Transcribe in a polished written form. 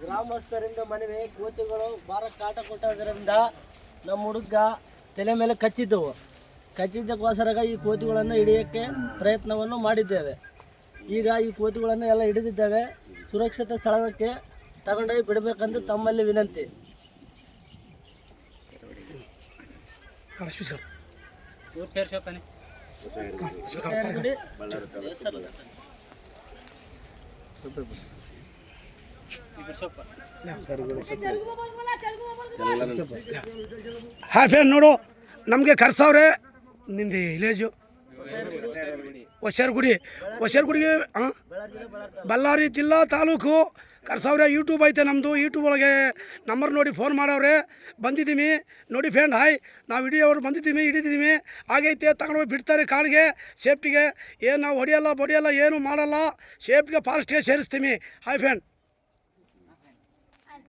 ಗ್ರಾಮಸ್ಥರಿಂದ ಮನವಿ, ಕೋತಿಗಳು ಭಾರ ಕಾಟ ಕೊಟ್ಟೋದ್ರಿಂದ ನಮ್ಮ ಹುಡುಗ ತಲೆ ಮೇಲೆ ಕಚ್ಚಿದ್ದಕ್ಕೋಸ್ಕರ ಈ ಕೋತಿಗಳನ್ನು ಹಿಡಿಯೋಕ್ಕೆ ಪ್ರಯತ್ನವನ್ನು ಮಾಡಿದ್ದೇವೆ. ಈಗ ಈ ಕೋತಿಗಳನ್ನು ಎಲ್ಲ ಹಿಡಿದಿದ್ದೇವೆ. ಸುರಕ್ಷಿತ ಸ್ಥಳಕ್ಕೆ ತಗೊಂಡೋಗಿ ಬಿಡಬೇಕೆಂದು ತಮ್ಮಲ್ಲಿ ವಿನಂತಿ. ಹಾಯ್ ಫ್ರೆಂಡ್, ನೋಡು ನಮಗೆ ಕರ್ಸವ್ರೆ ನಿಂದು ವಿಲೇಜು ಹೊಸರ್ಗುಡಿಗೆ ಬಳ್ಳಾರಿ ಜಿಲ್ಲಾ ತಾಲೂಕು ಕರ್ಸವ್ರೆ. ಯೂಟ್ಯೂಬ್ ಐತೆ ನಮ್ಮದು. ಯೂಟ್ಯೂಬ್ ಒಳಗೆ ನಂಬರ್ ನೋಡಿ ಫೋನ್ ಮಾಡವ್ರೆ. ಬಂದಿದ್ದೀವಿ ನೋಡಿ ಫ್ರೆಂಡ್. ಹಾಯ್, ನಾವು ಹಿಡಿಯೋರು ಬಂದಿದ್ದೀವಿ, ಹಿಡಿದಿದ್ದೀವಿ. ಆಗೈತೆ ತಗೊಂಡೋಗಿ ಬಿಡ್ತಾರೆ ಕಾಡಿಗೆ ಸೇಫ್ಟಿಗೆ. ಏನು ನಾವು ಹೊಡಿಯೋಲ್ಲ ಬಡಿಯೋಲ್ಲ, ಏನು ಮಾಡಲ್ಲ. ಸೇಫ್ಟಿಗೆ ಫಾರೆಸ್ಟ್ಗೆ ಸೇರಿಸ್ತೀವಿ. Hi friend.